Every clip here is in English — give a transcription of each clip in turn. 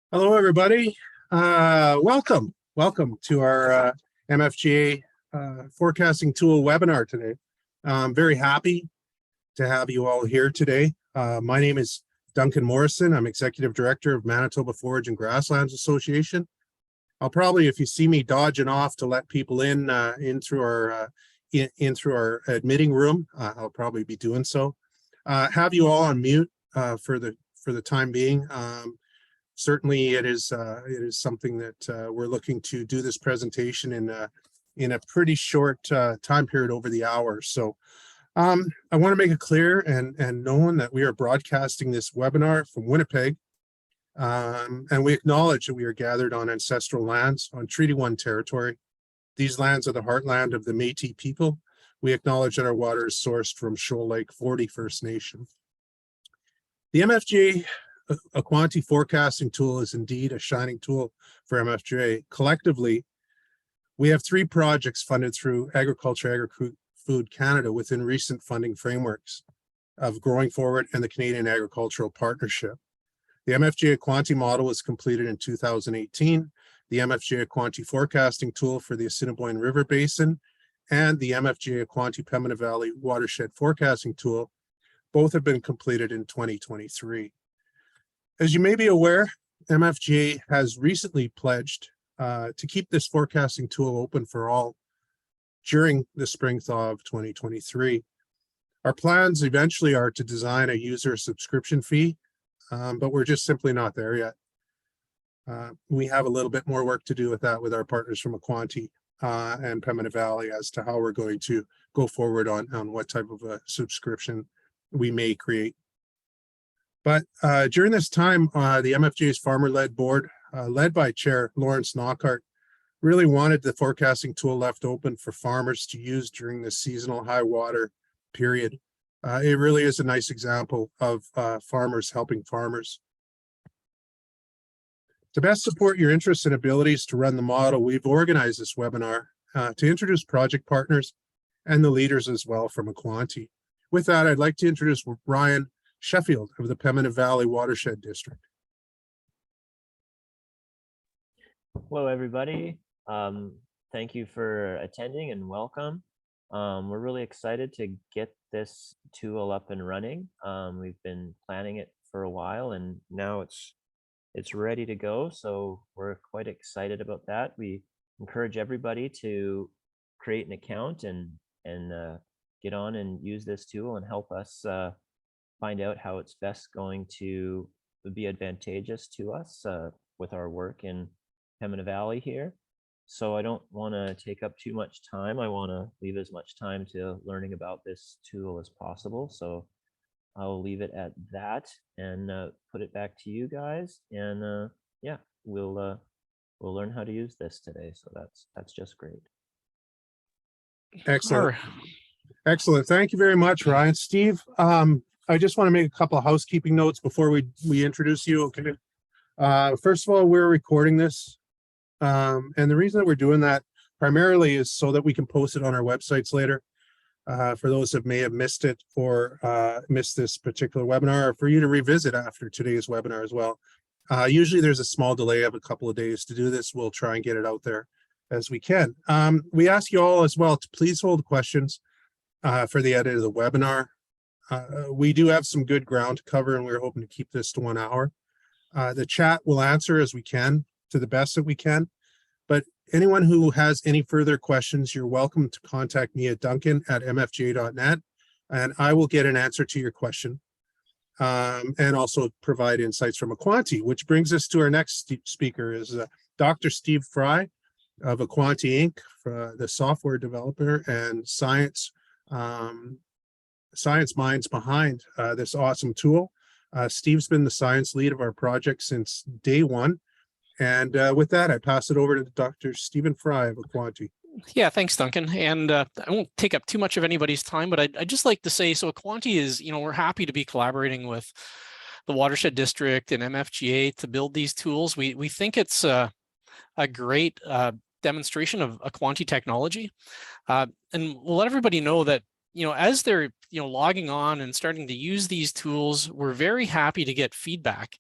Hello, everybody. Welcome to our MFGA forecasting tool webinar today. I'm very happy to have you all here today. My name is Duncan Morrison. I'm Executive Director of Manitoba Forage and Grasslands Association. I'll probably, if you see me dodging off to let people in through our admitting room, I'll probably be doing so. Have you all on mute for the time being. Certainly, it is something that we're looking to do this presentation in a pretty short time period over the hour. So I want to make it clear and known that we are broadcasting this webinar from Winnipeg, and we acknowledge that we are gathered on ancestral lands on Treaty 1 territory. These lands are the heartland of the Métis people. We acknowledge that our water is sourced from Shoal Lake 40 First Nation. The MFGA Aquanty forecasting tool is indeed a shining tool for MFGA. Collectively, we have 3 projects funded through Agriculture, Agri-Food Canada within recent funding frameworks of Growing Forward and the Canadian Agricultural Partnership. The MFGA Aquanty model was completed in 2018. The MFGA Aquanty forecasting tool for the Assiniboine River Basin and the MFGA Aquanty Pembina Valley Watershed forecasting tool both have been completed in 2023. As you may be aware, MFGA has recently pledged to keep this forecasting tool open for all during the spring thaw of 2023. Our plans eventually are to design a user subscription fee, but we're just simply not there yet. We have a little bit more work to do with that with our partners from Aquanty and Pembina Valley as to how we're going to go forward on what type of a subscription we may create. But during this time, the MFGA's farmer-led board, led by Chair Lawrence Knockhart, really wanted the forecasting tool left open for farmers to use during the seasonal high water period. It really is a nice example of farmers helping farmers. To best support your interests and abilities to run the model, we've organized this webinar to introduce project partners and the leaders as well from Aquanty. With that, I'd like to introduce Ryan Sheffield of the Pembina Valley Watershed District. Hello, everybody. Thank you for attending and welcome. We're really excited to get this tool up and running. We've been planning it for a while, and now it's ready to go. So we're quite excited about that. We encourage everybody to create an account and get on and use this tool and help us find out how it's best going to be advantageous to us with our work in Pembina Valley here. So I don't want to take up too much time. I want to leave as much time to learning about this tool as possible. So I'll leave it at that and put it back to you guys. And yeah, we'll learn how to use this today. So that's just great. Excellent. Excellent. Thank you very much, Ryan. Steve, I just want to make a couple of housekeeping notes before we introduce you. Okay. First of all, we're recording this. And the reason that we're doing that primarily is so that we can post it on our websites later. For those that may have missed it or missed this particular webinar, or for you to revisit after today's webinar as well. Usually there's a small delay of a couple of days to do this. We'll try and get it out there as we can. We ask you all as well to please hold questions for the edit of the webinar. We do have some good ground to cover, and we're hoping to keep this to 1 hour. The chat will answer as we can, to the best that we can. But anyone who has any further questions, you're welcome to contact me at duncan@mfga.net, and I will get an answer to your question and also provide insights from Aquanty, which brings us to our next speaker is Dr. Steve Fry of Aquanty Inc., the software developer and science minds behind this awesome tool. Steve's been the science lead of our project since day one. And with that, I pass it over to Dr. Stephen Fry of Aquanty. Yeah, thanks, Duncan. And I won't take up too much of anybody's time, but I'd just like to say, so Aquanty is, we're happy to be collaborating with the Watershed District and MFGA to build these tools. We think it's a great demonstration of Aquanty technology. And we'll let everybody know that, as they're, logging on and starting to use these tools, we're very happy to get feedback.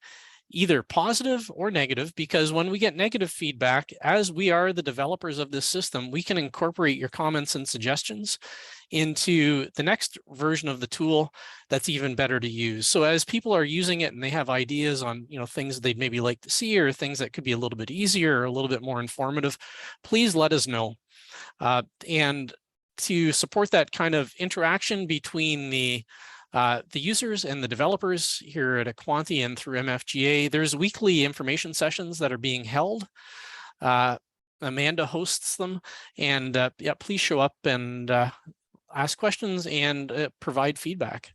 either positive or negative, because when we get negative feedback, as we are the developers of this system, we can incorporate your comments and suggestions into the next version of the tool that's even better to use. So as people are using it and they have ideas on, you know, things they'd maybe like to see, or things that could be a little bit easier or a little bit more informative, please let us know. And to support that kind of interaction between the users and the developers here at Aquanty and through MFGA, there's weekly information sessions that are being held. Amanda hosts them, and yeah, please show up and ask questions and provide feedback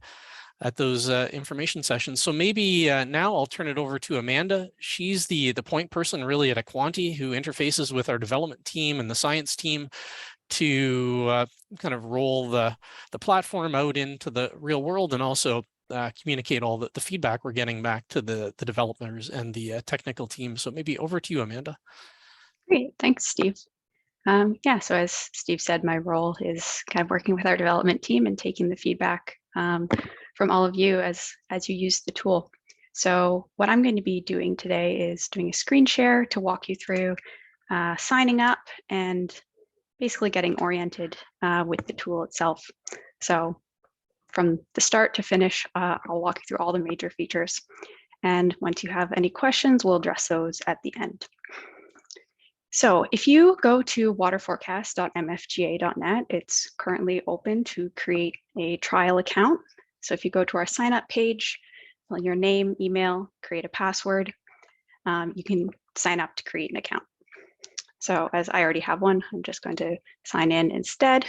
at those information sessions. So maybe now I'll turn it over to Amanda. She's the point person really at Aquanty, who interfaces with our development team and the science team to kind of roll the platform out into the real world, and also communicate all the feedback we're getting back to the developers and the technical team. So maybe over to you, Amanda. Great, thanks, Steve. Yeah, so as Steve said, my role is kind of working with our development team and taking the feedback from all of you as you use the tool. So what I'm going to be doing today is doing a screen share to walk you through signing up and basically getting oriented with the tool itself. So from the start to finish, I'll walk you through all the major features. And once you have any questions, we'll address those at the end. So if you go to waterforecast.mfga.net, it's currently open to create a trial account. So if you go to our sign up page, fill in your name, email, create a password, you can sign up to create an account. So as I already have one, I'm just going to sign in instead.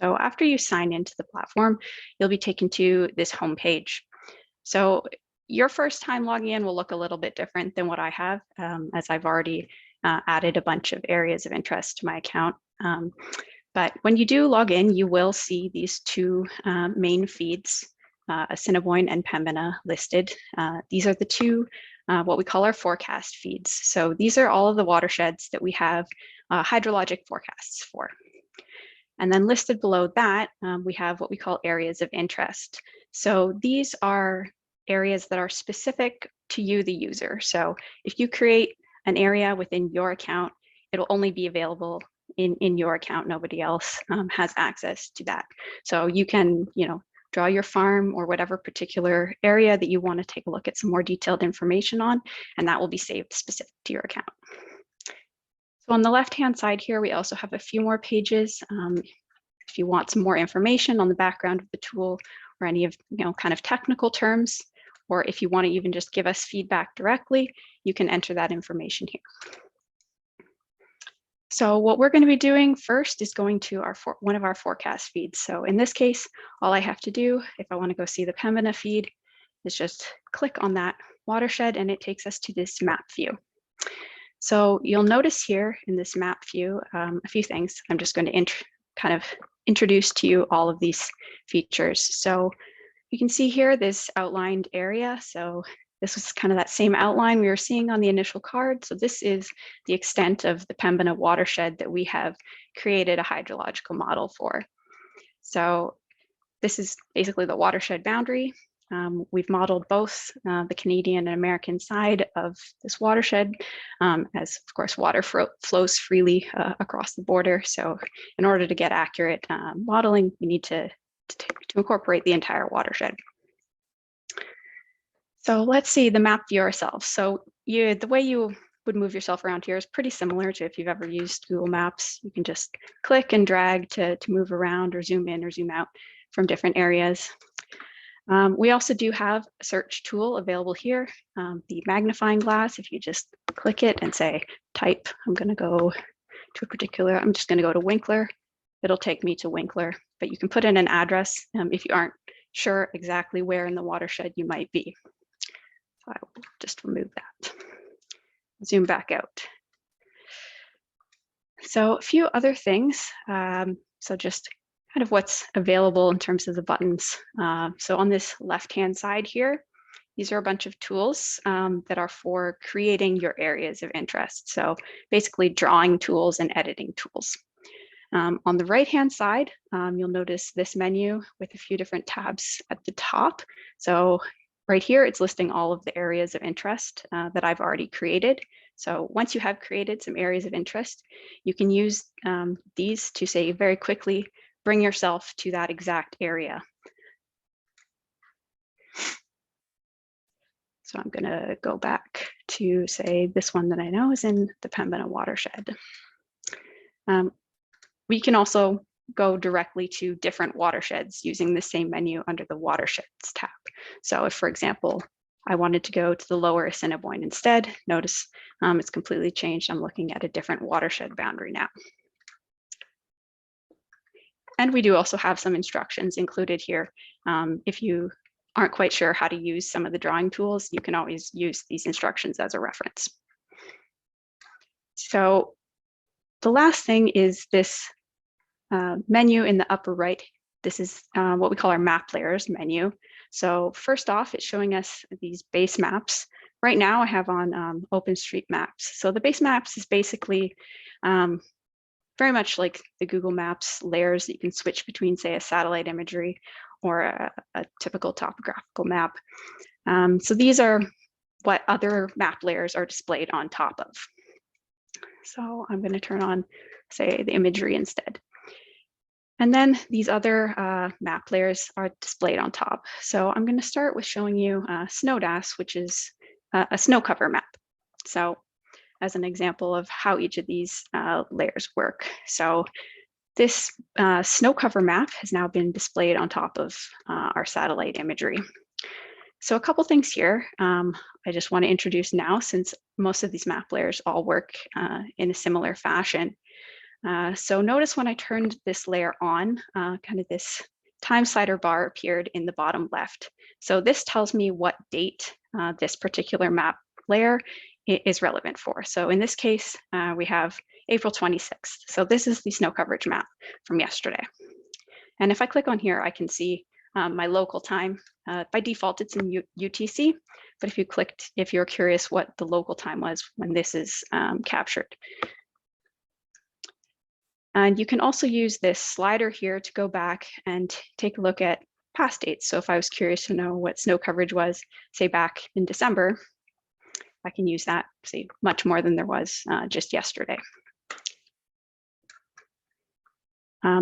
So after you sign into the platform, you'll be taken to this home page. So your first time logging in will look a little bit different than what I have, as I've already added a bunch of areas of interest to my account. But when you do log in, you will see these two main feeds, Assiniboine and Pembina, listed. These are the two what we call our forecast feeds. So these are all of the watersheds that we have hydrologic forecasts for. And then listed below that, we have what we call areas of interest. So these are areas that are specific to you, the user. So if you create an area within your account, it'll only be available in your account. Nobody else has access to that. So you can, draw your farm or whatever particular area that you want to take a look at some more detailed information on, and that will be saved specific to your account. So on the left-hand side here, we also have a few more pages. If you want some more information on the background of the tool or any of, kind of technical terms, or if you want to even just give us feedback directly, you can enter that information here. So what we're going to be doing first is going to one of our forecast feeds. So in this case, all I have to do if I want to go see the Pembina feed is just click on that watershed, and it takes us to this map view. So you'll notice here in this map view a few things. I'm just going to kind of introduce to you all of these features. So you can see here this outlined area. So this was kind of that same outline we were seeing on the initial card. So this is the extent of the Pembina watershed that we have created a hydrological model for. So this is basically the watershed boundary. We've modeled both the Canadian and American side of this watershed, as of course water flows freely across the border. So in order to get accurate modeling, we need to incorporate the entire watershed. So let's see the map view ourselves. So the way you would move yourself around here is pretty similar to if you've ever used Google Maps. You can just click and drag to move around or zoom in or zoom out from different areas. We also do have a search tool available here, the magnifying glass. If you just click it and say type, I'm just going to go to Winkler. It'll take me to Winkler, but you can put in an address if you aren't sure exactly where in the watershed you might be. So I will just remove that. Zoom back out. So a few other things. So just kind of what's available in terms of the buttons. So on this left-hand side here, these are a bunch of tools that are for creating your areas of interest. So basically drawing tools and editing tools. On the right-hand side, you'll notice this menu with a few different tabs at the top. So right here, it's listing all of the areas of interest that I've already created. So once you have created some areas of interest, you can use these to say very quickly, bring yourself to that exact area. So I'm going to go back to say this one that I know is in the Pembina watershed. We can also go directly to different watersheds using the same menu under the watersheds tab. So if, for example, I wanted to go to the lower Assiniboine instead, notice it's completely changed. I'm looking at a different watershed boundary now. And we do also have some instructions included here. If you aren't quite sure how to use some of the drawing tools, you can always use these instructions as a reference. So the last thing is this menu in the upper right. This is what we call our map layers menu. So first off, it's showing us these base maps. Right now I have on OpenStreetMaps. So the base maps is basically very much like the Google Maps layers that you can switch between, say, a satellite imagery or a typical topographical map. So these are what other map layers are displayed on top of. So I'm going to turn on, say, the imagery instead. And then these other map layers are displayed on top. So I'm going to start with showing you SNODAS, which is a snow cover map. So as an example of how each of these layers work. So this snow cover map has now been displayed on top of our satellite imagery. So a couple things here I just want to introduce now, since most of these map layers all work in a similar fashion. So notice when I turned this layer on, kind of this time slider bar appeared in the bottom left. So this tells me what date this particular map layer is relevant for. So in this case, we have April 26th. So this is the snow coverage map from yesterday. And if I click on here, I can see my local time. By default, it's in UTC, but if you're curious what the local time was when this is captured. And you can also use this slider here to go back and take a look at past dates. So if I was curious to know what snow coverage was, say back in December, I can use that, say, much more than there was just yesterday.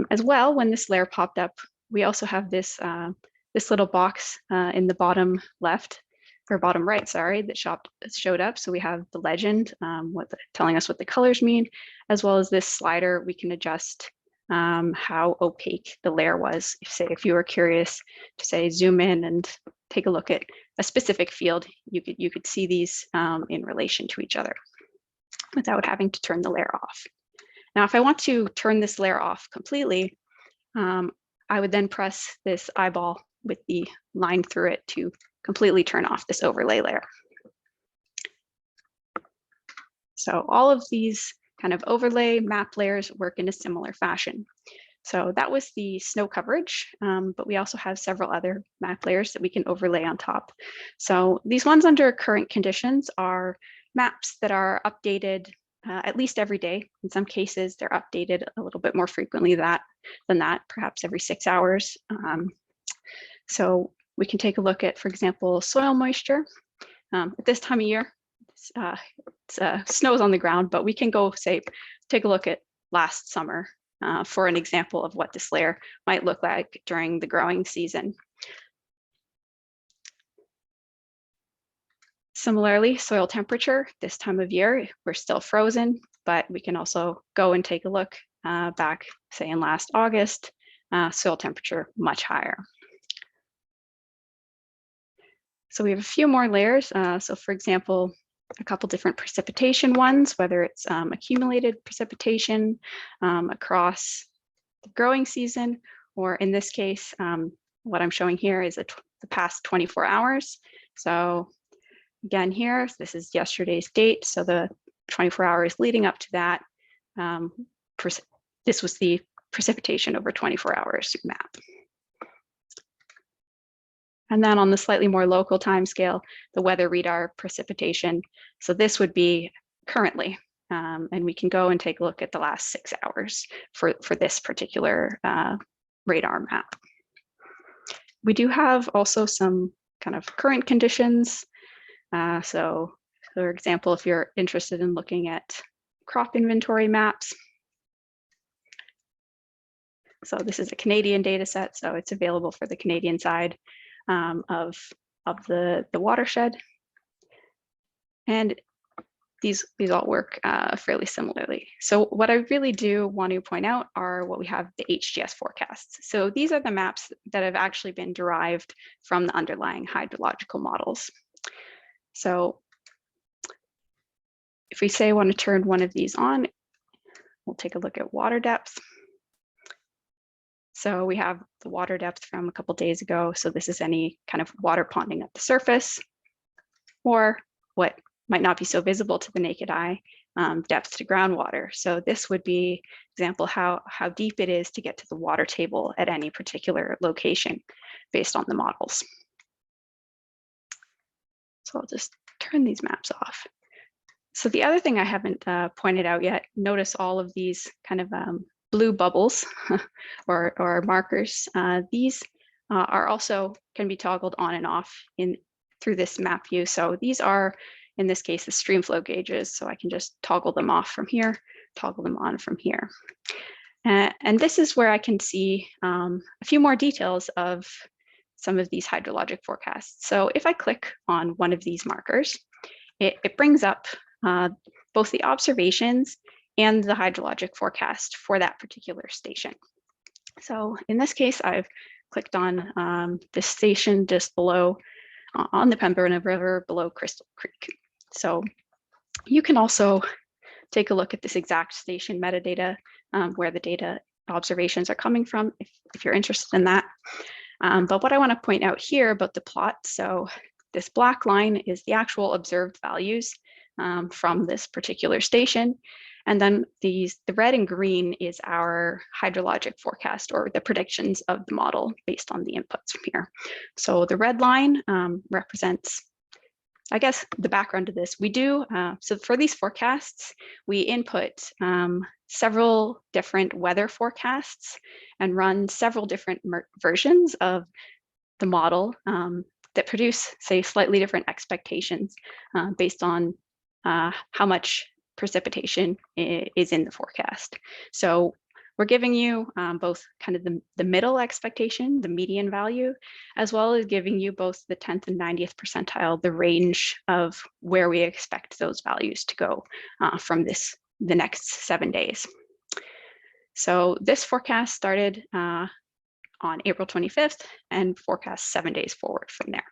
As well, when this layer popped up, we also have this this little box in the bottom left, or bottom right, sorry, that showed up. So we have the legend telling us what the colors mean, as well as this slider. We can adjust how opaque the layer was. If you were curious to, say, zoom in and take a look at a specific field, you could see these in relation to each other without having to turn the layer off. Now, if I want to turn this layer off completely, I would then press this eyeball with the line through it to completely turn off this overlay layer. So all of these kind of overlay map layers work in a similar fashion. So that was the snow coverage, but we also have several other map layers that we can overlay on top. So these ones under current conditions are maps that are updated at least every day. In some cases, they're updated a little bit more frequently than that, perhaps every 6 hours. So we can take a look at, for example, soil moisture. At this time of year, snow's on the ground, but we can go, say, take a look at last summer for an example of what this layer might look like during the growing season. Similarly, soil temperature, this time of year, we're still frozen, but we can also go and take a look back, say, in last August, soil temperature much higher. So we have a few more layers. So for example, a couple different precipitation ones, whether it's accumulated precipitation across the growing season, or in this case, what I'm showing here is the past 24 hours. So again here, this is yesterday's date. So the 24 hours leading up to that, this was the precipitation over 24 hours map. And then on the slightly more local time scale, the weather radar precipitation. So this would be currently, and we can go and take a look at the last 6 hours for this particular radar map. We do have also some kind of current conditions. So for example, if you're interested in looking at crop inventory maps. So this is a Canadian data set, so it's available for the Canadian side of the watershed. And these all work fairly similarly. So what I really do want to point out are what we have, the HGS forecasts. So these are the maps that have actually been derived from the underlying hydrological models. So if we say I want to turn one of these on, we'll take a look at water depth. So we have the water depth from a couple days ago. So this is any kind of water ponding up the surface, or what might not be so visible to the naked eye, depth to groundwater. So this would be example how deep it is to get to the water table at any particular location based on the models. So I'll just turn these maps off. So the other thing I haven't pointed out yet, notice all of these kind of blue bubbles or markers. These are also can be toggled on and off through this map view. So these are, in this case, the stream flow gauges. So I can just toggle them off from here, toggle them on from here. And this is where I can see a few more details of some of these hydrologic forecasts. So if I click on one of these markers, it brings up both the observations and the hydrologic forecast for that particular station. So in this case, I've clicked on this station just below on the Pembina River below Crystal Creek. So you can also take a look at this exact station metadata where the data observations are coming from if you're interested in that. But what I want to point out here about the plot, so this black line is the actual observed values from this particular station. And then the red and green is our hydrologic forecast or the predictions of the model based on the inputs from here. So the red line represents, I guess, the background to this. We do, so for these forecasts, we input several different weather forecasts and run several different versions of the model that produce, say, slightly different expectations based on how much precipitation is in the forecast. So we're giving you both kind of the middle expectation, the median value, as well as giving you both the 10th and 90th percentile, the range of where we expect those values to go from the next 7 days. So this forecast started on April 25th and forecast 7 days forward from there.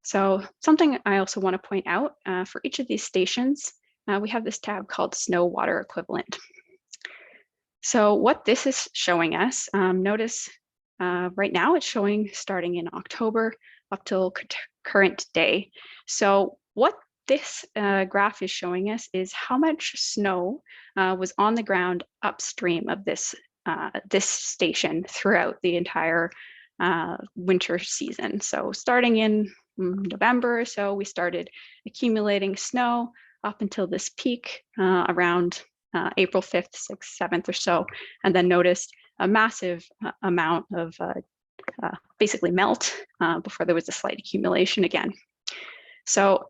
So something I also want to point out for each of these stations, we have this tab called Snow Water Equivalent. So what this is showing us, notice right now it's showing starting in October up till current day. So what this graph is showing us is how much snow was on the ground upstream of this station throughout the entire winter season. So starting in November or so, we started accumulating snow up until this peak around April 5th, 6th, 7th or so, and then noticed a massive amount of basically melt before there was a slight accumulation again. So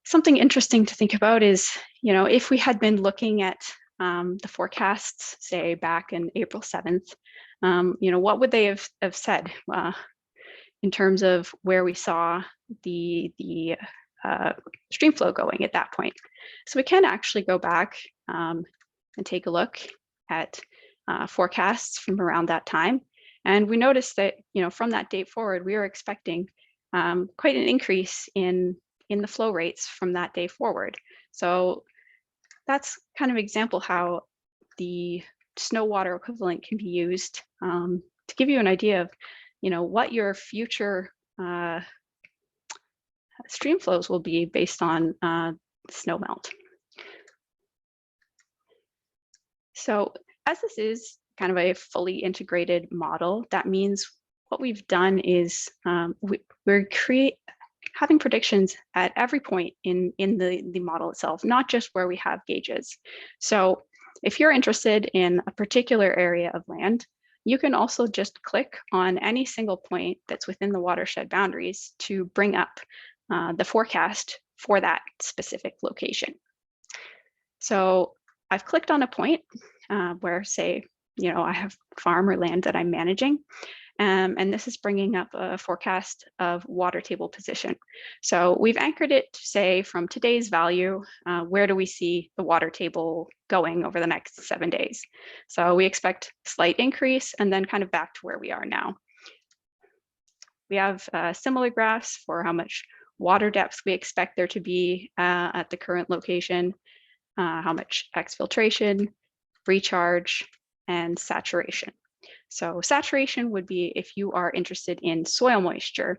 something interesting to think about is, if we had been looking at the forecasts, say back in April 7th, what would they have said in terms of where we saw the stream flow going at that point? So we can actually go back and take a look at forecasts from around that time. And we noticed that, from that date forward, we were expecting quite an increase in the flow rates from that day forward. So that's kind of example how the snow water equivalent can be used to give you an idea of, what your future stream flows will be based on snow melt. So as this is kind of a fully integrated model, that means what we've done is we're having predictions at every point in the model itself, not just where we have gauges. So if you're interested in a particular area of land, you can also just click on any single point that's within the watershed boundaries to bring up the forecast for that specific location. So I've clicked on a point where, say, I have farm or land that I'm managing. And this is bringing up a forecast of water table position. So we've anchored it to say from today's value, where do we see the water table going over the next 7 days? So we expect slight increase and then kind of back to where we are now. We have similar graphs for how much water depth we expect there to be at the current location, how much exfiltration, recharge, and saturation. So saturation would be if you are interested in soil moisture.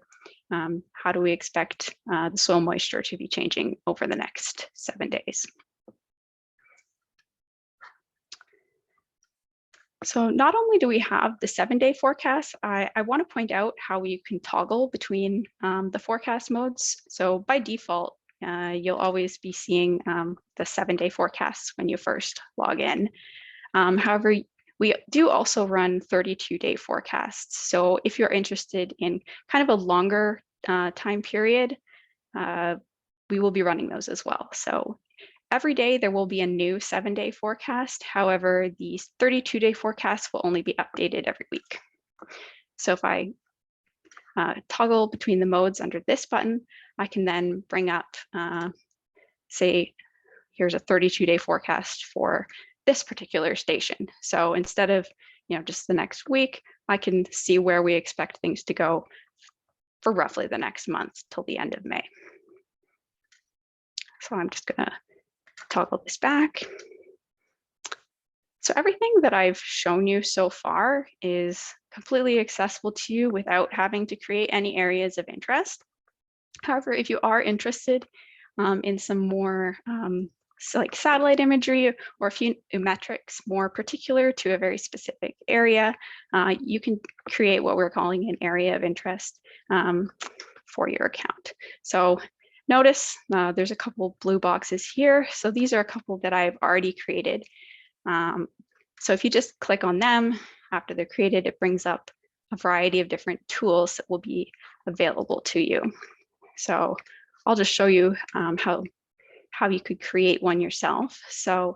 How do we expect the soil moisture to be changing over the next 7 days? So not only do we have the 7-day forecast, I want to point out how you can toggle between the forecast modes. So by default, you'll always be seeing the 7-day forecasts when you first log in. However, we do also run 32-day forecasts. So if you're interested in kind of a longer time period, we will be running those as well. So every day there will be a new 7-day forecast. However, these 32-day forecasts will only be updated every week. So if I toggle between the modes under this button, I can then bring up, say, here's a 32-day forecast for this particular station. So instead of just the next week, I can see where we expect things to go for roughly the next month till the end of May. So I'm just gonna toggle this back. So everything that I've shown you so far is completely accessible to you without having to create any areas of interest. However, if you are interested in some more like satellite imagery or a few metrics more particular to a very specific area, you can create what we're calling an area of interest for your account. So notice there's a couple blue boxes here. So these are a couple that I've already created. So if you just click on them after they're created, it brings up a variety of different tools that will be available to you. So I'll just show you how you could create one yourself. So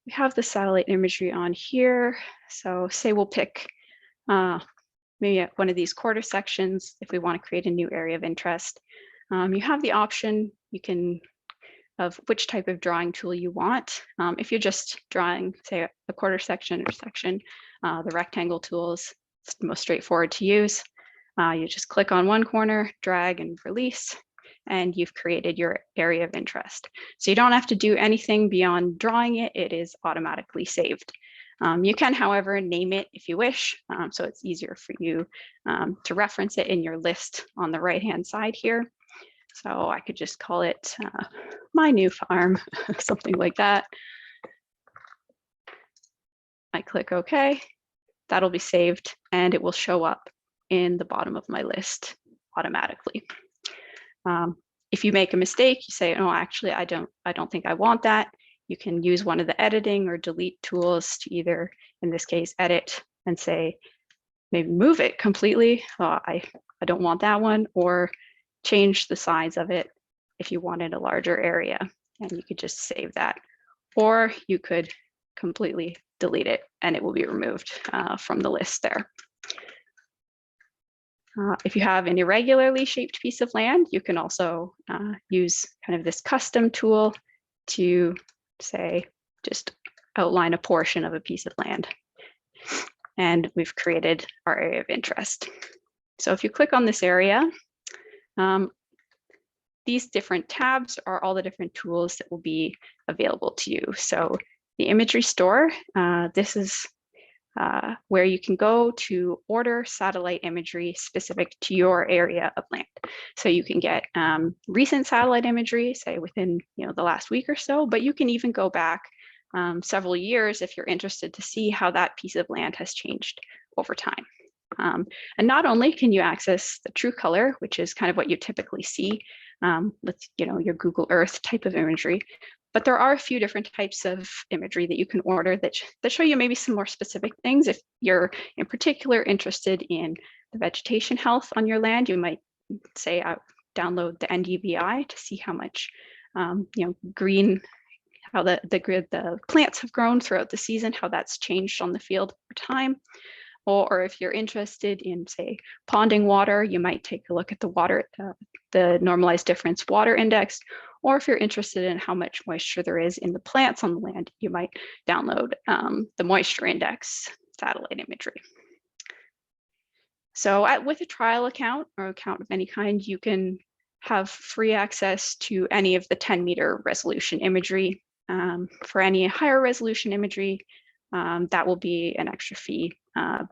we have the satellite imagery on here. So say we'll pick maybe one of these quarter sections if we want to create a new area of interest. You have the option of which type of drawing tool you want. If you're just drawing, say, a quarter section or section, the rectangle tools, it's the most straightforward to use. You just click on one corner, drag and release, and you've created your area of interest. So you don't have to do anything beyond drawing it. It is automatically saved. You can, however, name it if you wish, so it's easier for you to reference it in your list on the right-hand side here. So I could just call it my new farm, something like that. I click OK. That'll be saved, and it will show up in the bottom of my list automatically. If you make a mistake, you say, "Oh, actually, I don't think I want that." You can use one of the editing or delete tools to either, in this case, edit and say, maybe move it completely. Oh, I don't want that one, or change the size of it if you wanted a larger area, and you could just save that. Or you could completely delete it and it will be removed from the list there. If you have an irregularly shaped piece of land, you can also use kind of this custom tool to, say, just outline a portion of a piece of land. And we've created our area of interest. So if you click on this area, these different tabs are all the different tools that will be available to you. So the imagery store, this is where you can go to order satellite imagery specific to your area of land. So you can get recent satellite imagery, say within the last week or so, but you can even go back several years if you're interested to see how that piece of land has changed over time. And not only can you access the true color, which is kind of what you typically see with, your Google Earth type of imagery. But there are a few different types of imagery that you can order that show you maybe some more specific things. If you're in particular interested in the vegetation health on your land, you might say download the NDVI to see how much green, how the plants have grown throughout the season, how that's changed on the field over time. Or if you're interested in, say, ponding water, you might take a look at the normalized difference water index. Or if you're interested in how much moisture there is in the plants on the land, you might download the moisture index satellite imagery. So with a trial account or account of any kind, you can have free access to any of the 10-meter resolution imagery. For any higher resolution imagery, that will be an extra fee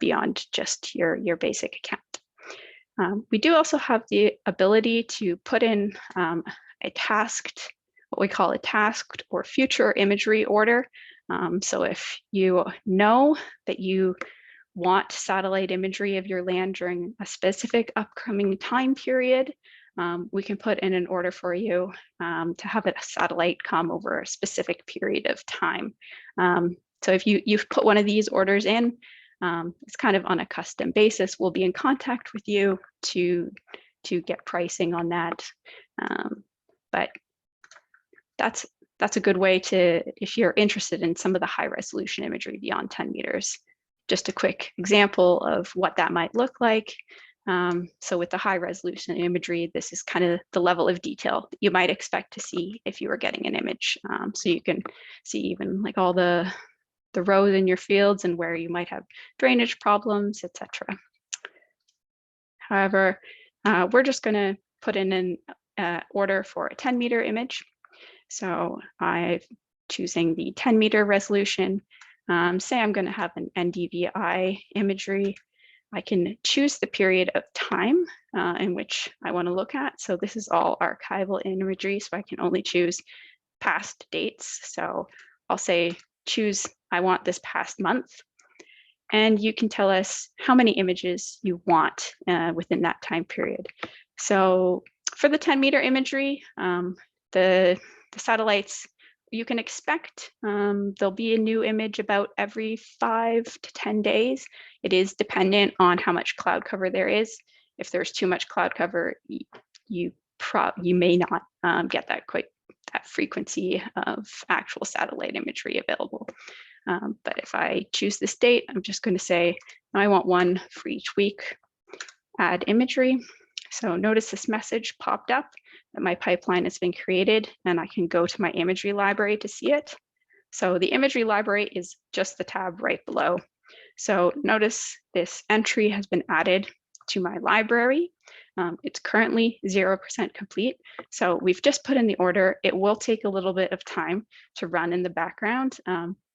beyond just your basic account. We do also have the ability to put in what we call a tasked or future imagery order. So if you know that you want satellite imagery of your land during a specific upcoming time period, we can put in an order for you to have a satellite come over a specific period of time. So if you've put one of these orders in, it's kind of on a custom basis. We'll be in contact with you to get pricing on that. But that's a good way to, if you're interested in some of the high resolution imagery beyond 10 meters. Just a quick example of what that might look like. So with the high resolution imagery, this is kind of the level of detail that you might expect to see if you were getting an image. So you can see even like all the rows in your fields and where you might have drainage problems, etc. However, we're just going to put in an order for a 10-meter image. So I'm choosing the 10-meter resolution. Say I'm going to have an NDVI imagery. I can choose the period of time in which I want to look at. So this is all archival imagery, so I can only choose past dates. So I'll say I want this past month. And you can tell us how many images you want within that time period. So for the 10-meter imagery, the satellites, you can expect there'll be a new image about every 5 to 10 days. It is dependent on how much cloud cover there is. If there's too much cloud cover, you may not get that frequency of actual satellite imagery available. But if I choose this date, I'm just going to say I want one for each week. Add imagery. So notice this message popped up that my pipeline has been created, and I can go to my imagery library to see it. So the imagery library is just the tab right below. So notice this entry has been added to my library. It's currently 0% complete. So we've just put in the order. It will take a little bit of time to run in the background,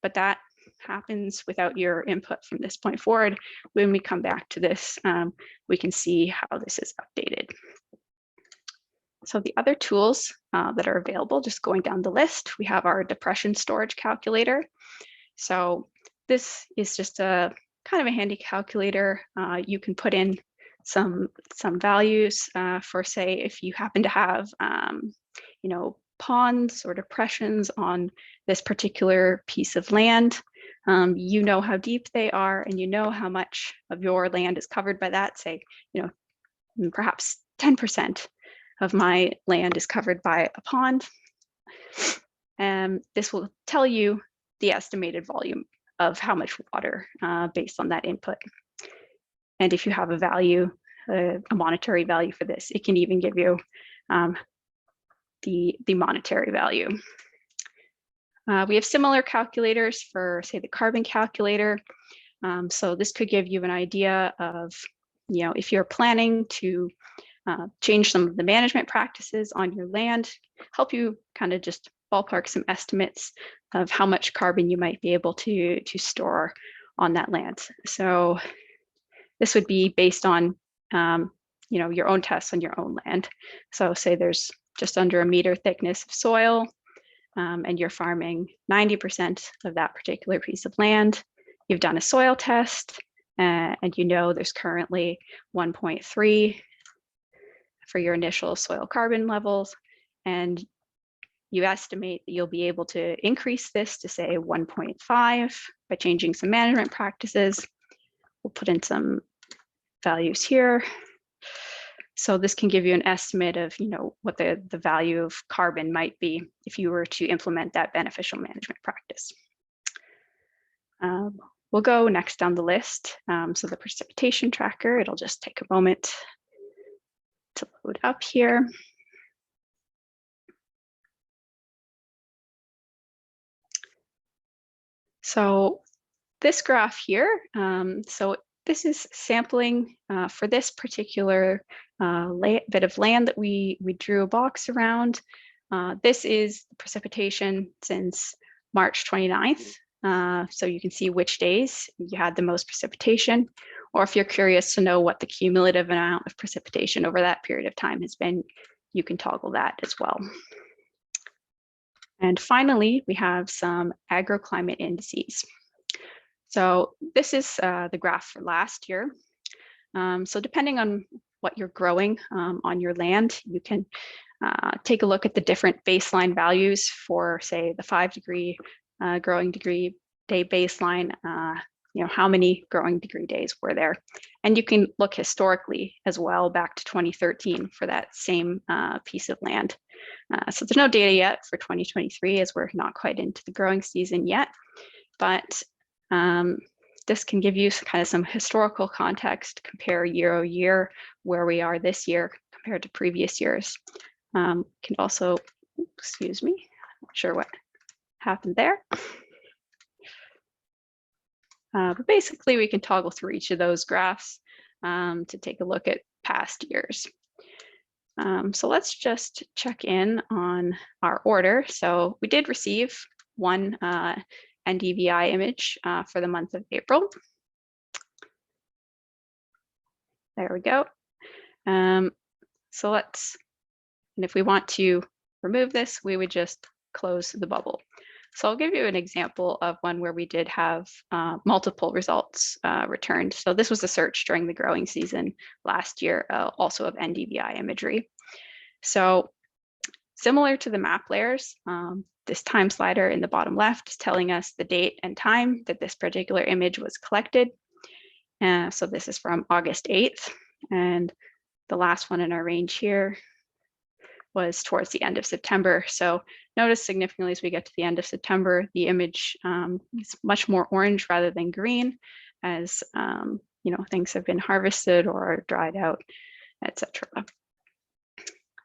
but that happens without your input from this point forward. When we come back to this, we can see how this is updated. So the other tools that are available, just going down the list, we have our depression storage calculator. So this is just a kind of a handy calculator. You can put in some values for, say, if you happen to have ponds or depressions on this particular piece of land. You know how deep they are, and you know how much of your land is covered by that. Say, perhaps 10% of my land is covered by a pond. And this will tell you the estimated volume of how much water based on that input. And if you have a value, a monetary value for this, it can even give you the monetary value. We have similar calculators for, say, the carbon calculator. So this could give you an idea of, if you're planning to change some of the management practices on your land, help you kind of just ballpark some estimates of how much carbon you might be able to store on that land. So this would be based on, your own tests on your own land. So say there's just under 1 meter thickness of soil, and you're farming 90% of that particular piece of land. You've done a soil test, and there's currently 1.3 for your initial soil carbon levels, and you estimate that you'll be able to increase this to say 1.5 by changing some management practices. We'll put in some values here. So this can give you an estimate of, what the value of carbon might be if you were to implement that beneficial management practice. We'll go next down the list. So the precipitation tracker, it'll just take a moment to load up here. So this graph here, so this is sampling for this particular bit of land that we drew a box around. This is precipitation since March 29th. So you can see which days you had the most precipitation, or if you're curious to know what the cumulative amount of precipitation over that period of time has been, you can toggle that as well. And finally, we have some agroclimate indices. So this is the graph for last year. So depending on what you're growing on your land, you can take a look at the different baseline values for, say, the 5-degree growing degree day baseline, how many growing degree days were there. And you can look historically as well back to 2013 for that same piece of land. So there's no data yet for 2023 as we're not quite into the growing season yet, but this can give you kind of some historical context, compare year over year where we are this year compared to previous years. Can also, excuse me, not sure what happened there. But basically we can toggle through each of those graphs to take a look at past years. So let's just check in on our order. So we did receive one NDVI image for the month of April. There we go. So let's, and if we want to remove this, we would just close the bubble. So I'll give you an example of one where we did have multiple results returned. So this was a search during the growing season last year, also of NDVI imagery. So similar to the map layers, this time slider in the bottom left is telling us the date and time that this particular image was collected. So this is from August 8th. And the last one in our range here was towards the end of September. So notice significantly as we get to the end of September, the image is much more orange rather than green, as things have been harvested or dried out, etc.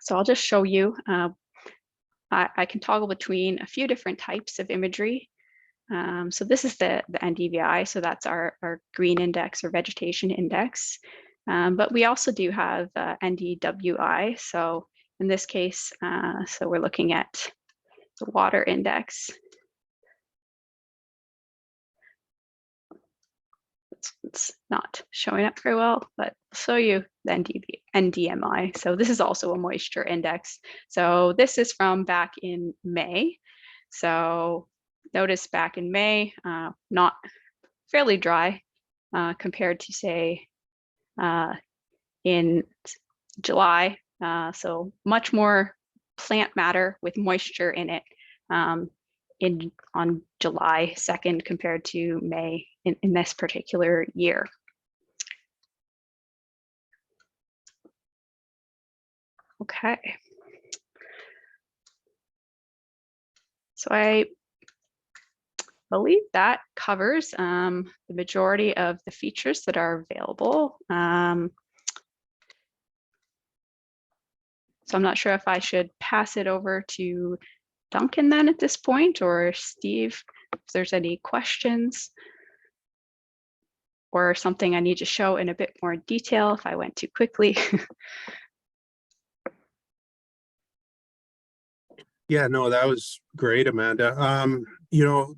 So I'll just show you. I can toggle between a few different types of imagery. So this is the NDVI, so that's our green index or vegetation index. But we also do have NDWI. So in this case, so we're looking at the water index. It's not showing up very well, but I'll show you the NDMI. So this is also a moisture index. So this is from back in May. So notice back in May, not fairly dry compared to say in July. So much more plant matter with moisture in it on July 2nd compared to May in this particular year. Okay. So I believe that covers the majority of the features that are available. So I'm not sure if I should pass it over to Duncan then at this point, or Steve, if there's any questions or something I need to show in a bit more detail if I went too quickly. Yeah, no, that was great, Amanda.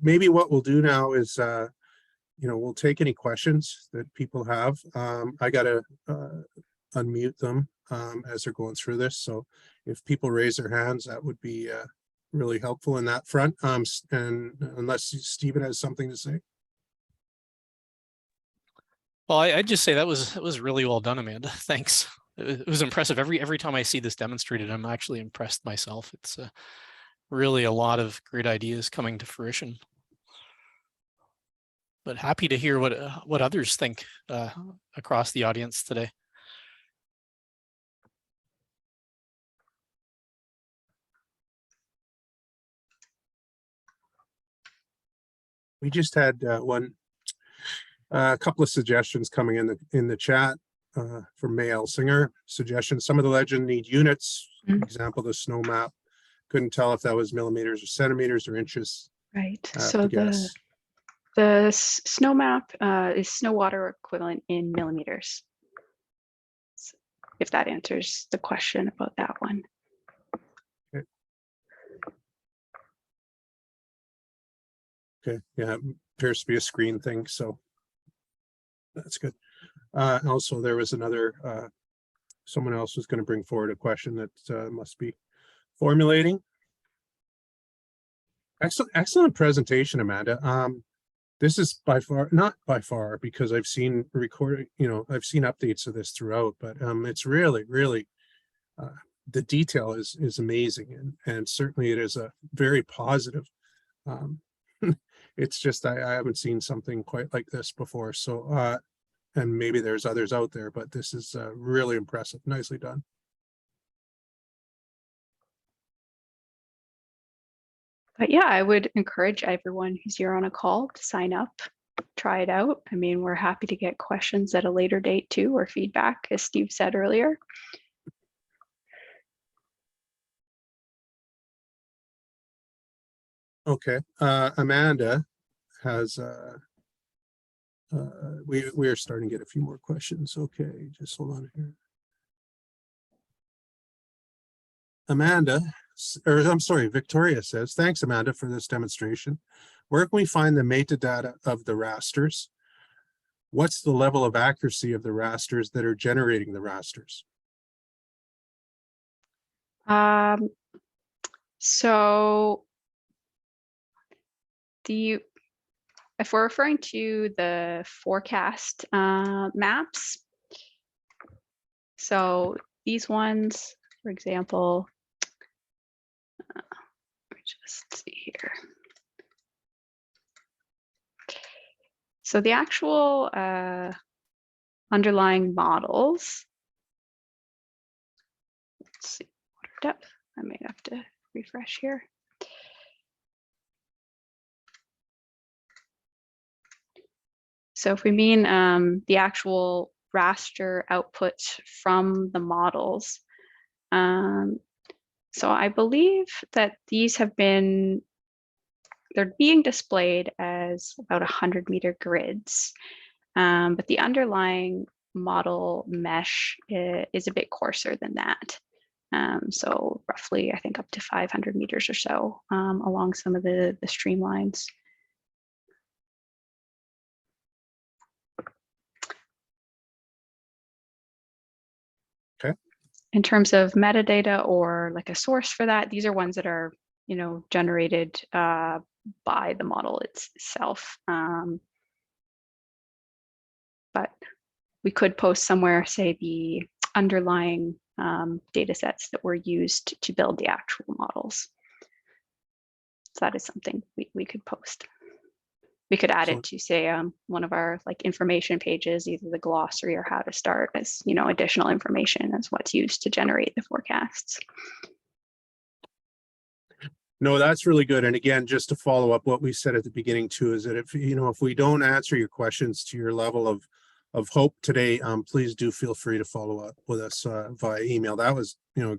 Maybe what we'll do now is, we'll take any questions that people have. I gotta unmute them as they're going through this. So if people raise their hands, that would be really helpful in that front. And unless Stephen has something to say. Well, I'd just say that was really well done, Amanda. Thanks. it was impressive. Every time I see this demonstrated, I'm actually impressed myself. It's really a lot of great ideas coming to fruition. But happy to hear what others think across the audience today. We just had a couple of suggestions coming in the chat from May Elsinger. Suggestions: some of the legend need units. For example, the snow map. Couldn't tell if that was millimeters or centimeters or inches. Right. So guess. the snow map is snow water equivalent in millimeters. So if that answers the question about that one. Okay, yeah, it appears to be a screen thing, so that's good. Also, there was another, someone else was going to bring forward a question that must be formulating. Excellent presentation, Amanda. This is not by far, because I've seen I've seen updates of this throughout, but it's really, the detail is amazing, and certainly it is a very positive. It's just I haven't seen something quite like this before. So and maybe there's others out there, but this is really impressive. Nicely done. But yeah, I would encourage everyone who's here on a call to sign up, try it out. I mean, we're happy to get questions at a later date too, or feedback, as Steve said earlier. Okay, Amanda has we are starting to get a few more questions. Okay, just hold on here. Amanda, or I'm sorry, Victoria says, thanks, Amanda, for this demonstration. Where can we find the metadata of the rasters? What's the level of accuracy of the rasters that are generating the rasters? So if we're referring to the forecast maps, so these ones, for example, let me just see here. So the actual underlying models, let's see, water depth. I may have to refresh here. So if we mean the actual raster outputs from the models, so I believe that these have been, they're being displayed as about 100-meter grids, but the underlying model mesh is a bit coarser than that. So roughly, I think up to 500 meters or so along some of the streamlines. Okay. In terms of metadata or like a source for that, these are ones that are, generated by the model itself. But we could post somewhere, say, the underlying data sets that were used to build the actual models. So that is something we could post. We could add it to, say, one of our information pages, either the glossary or how to start, as additional information as what's used to generate the forecasts. No, that's really good. And again, just to follow up what we said at the beginning too, is that if we don't answer your questions to your level of hope today, please do feel free to follow up with us via email. That was a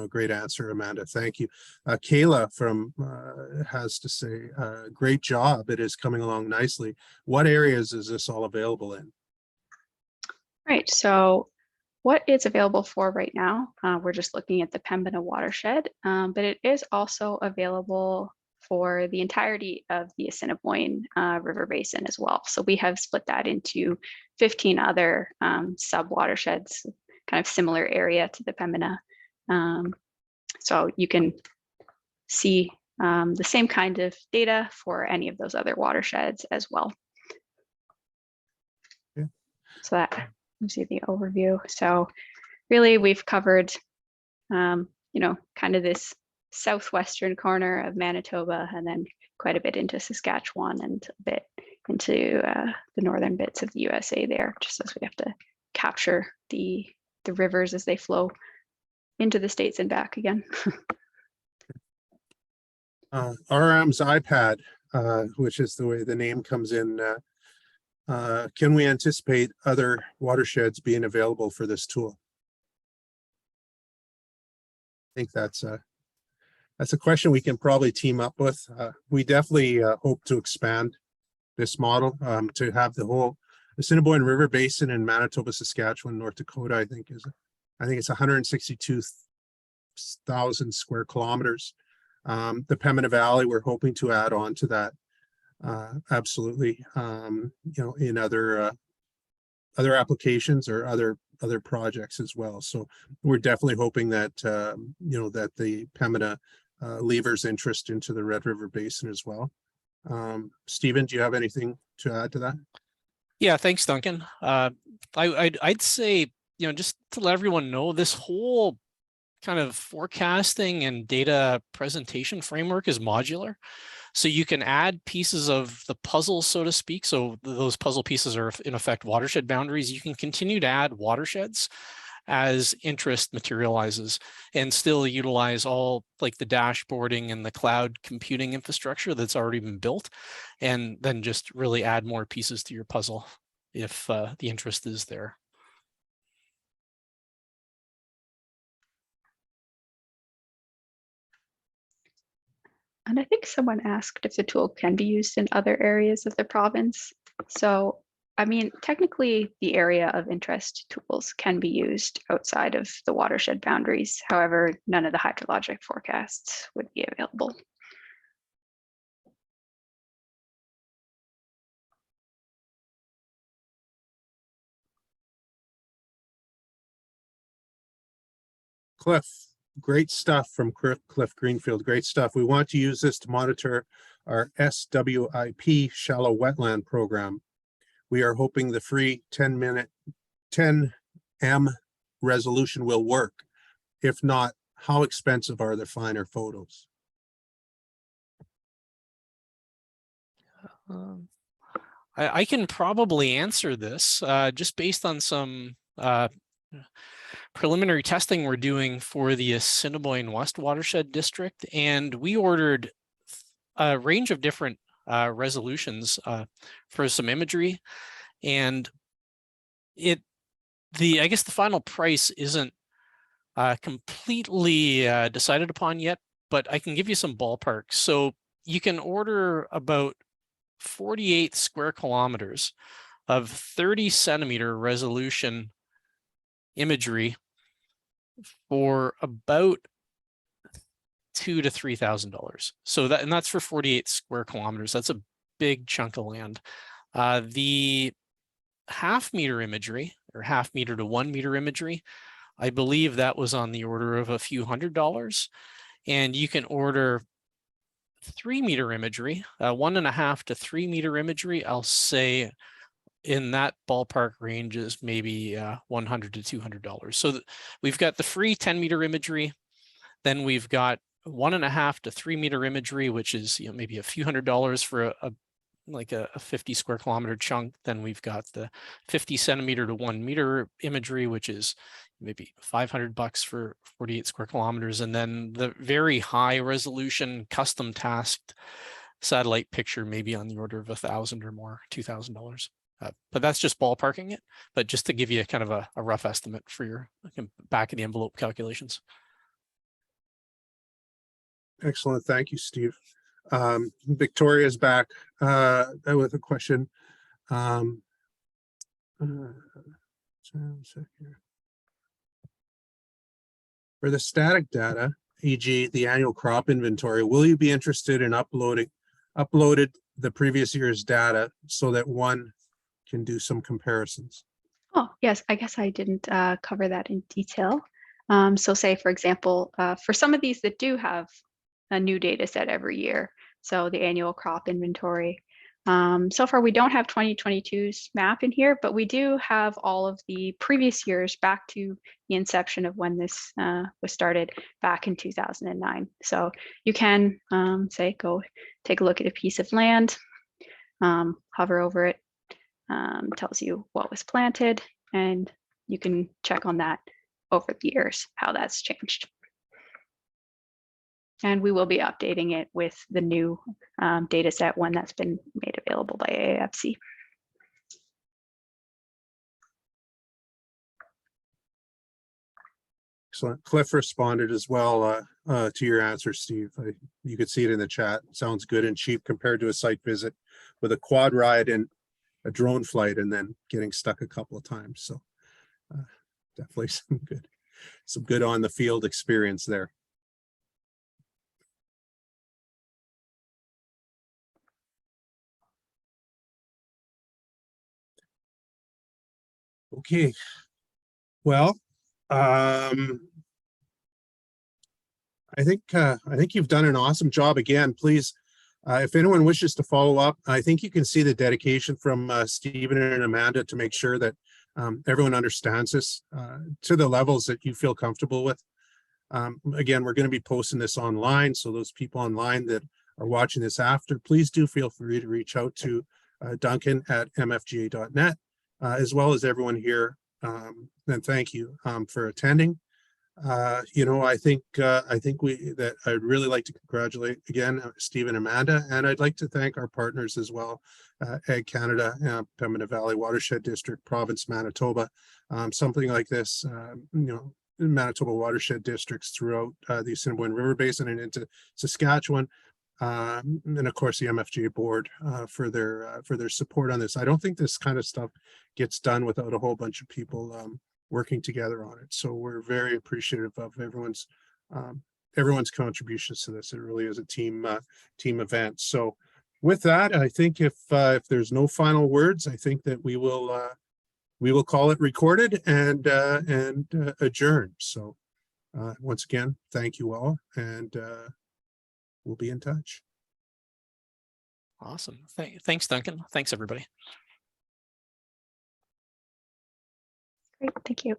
great answer, Amanda. Thank you. Kayla from has to say, great job. It is coming along nicely. What areas is this all available in? Right. So what it's available for right now, we're just looking at the Pembina watershed, but it is also available for the entirety of the Assiniboine River Basin as well. So we have split that into 15 other sub-watersheds, kind of similar area to the Pembina. So you can see the same kind of data for any of those other watersheds as well. Yeah. So that You see the overview. So really we've covered, kind of this southwestern corner of Manitoba, and then quite a bit into Saskatchewan and a bit into the northern bits of the USA there, just as we have to capture the rivers as they flow into the States and back again. RM's iPad, which is the way the name comes in, can we anticipate other watersheds being available for this tool? I think that's a question we can probably team up with. We definitely hope to expand this model to have the Assiniboine River Basin in Manitoba, Saskatchewan, North Dakota. I think it's 162,000 square kilometers. The Pembina Valley, we're hoping to add on to that. Absolutely, in other applications or other projects as well. So we're definitely hoping that that the Pembina levers interest into the Red River Basin as well. Stephen, do you have anything to add to that? Yeah, thanks, Duncan. I'd say, just to let everyone know, this whole kind of forecasting and data presentation framework is modular. So you can add pieces of the puzzle, so to speak. So those puzzle pieces are in effect watershed boundaries. You can continue to add watersheds as interest materializes and still utilize all like the dashboarding and the cloud computing infrastructure that's already been built, and then just really add more pieces to your puzzle if the interest is there. And I think someone asked if the tool can be used in other areas of the province. So, I mean, technically the area of interest tools can be used outside of the watershed boundaries. However, none of the hydrologic forecasts would be available. Cliff, great stuff from Cliff Greenfield. Great stuff. We want to use this to monitor our SWIP shallow wetland program. We are hoping the free 10 M resolution will work. If not, how expensive are the finer photos? I can probably answer this just based on some preliminary testing we're doing for the Assiniboine West Watershed District, and we ordered a range of different resolutions for some imagery, and I guess the final price isn't completely decided upon yet, but I can give you some ballpark. So you can order about 48 square kilometers of 30 centimeter resolution imagery for about $2,000 to $3,000. So that's for 48 square kilometers. That's a big chunk of land. The half meter imagery, or half meter to 1 meter imagery, I believe that was on the order of a few $100s. And you can order 3 meter imagery, 1.5 to 3 meter imagery. I'll say in that ballpark range is maybe $100 to $200. So we've got the free 10 meter imagery. Then we've got 1.5 to 3 meter imagery, which is maybe a few $100s for a 50 square kilometer chunk. Then we've got the 50 centimeter to 1 meter imagery, which is maybe $500 for 48 square kilometers. And then the very high resolution custom tasked satellite picture, maybe on the order of $1,000 or more, $2,000. But that's just ballparking it, but just to give you kind of a rough estimate for your back of the envelope calculations. Excellent. Thank you, Steve. Victoria's back with a question. For the static data, e.g. the annual crop inventory, will you be interested in uploaded the previous year's data so that one can do some comparisons? Oh, yes, I guess I didn't cover that in detail. So say, for example, for some of these that do have a new data set every year, so the annual crop inventory, So far, we don't have 2022's map in here, but we do have all of the previous years back to the inception of when this was started back in 2009. So you can say, go take a look at a piece of land, hover over it, tells you what was planted, and you can check on that over the years, how that's changed. And we will be updating it with the new data set when that's been made available by AAFC. Excellent. Cliff responded as well to your answer, Steve. You could see it in the chat. Sounds good and cheap compared to a site visit with a quad ride and a drone flight and then getting stuck a couple of times. So definitely some good on the field experience there. Okay, well, I think you've done an awesome job again. Please, if anyone wishes to follow up, I think you can see the dedication from Stephen and Amanda to make sure that everyone understands this to the levels that you feel comfortable with. Again, we're going to be posting this online, so those people online that are watching this after, please do feel free to reach out to Duncan at mfga.net. As well as everyone here, and thank you for attending. You know, I think I'd really like to congratulate again Steve and Amanda, and I'd like to thank our partners as well, Ag Canada, Pembina Valley Watershed District, Province Manitoba. Something like this, you know, Manitoba watershed districts throughout the Assiniboine River Basin and into Saskatchewan. And of course the MFGA board for their support on this. I don't think this kind of stuff gets done without a whole bunch of people working together on it. So we're very appreciative of everyone's contributions to this. It really is a team event. So with that, I think if there's no final words, I think that we will call it recorded and adjourn. So once again, thank you all, and we'll be in touch. Awesome. Thanks, Duncan. Thanks, everybody. Great, thank you.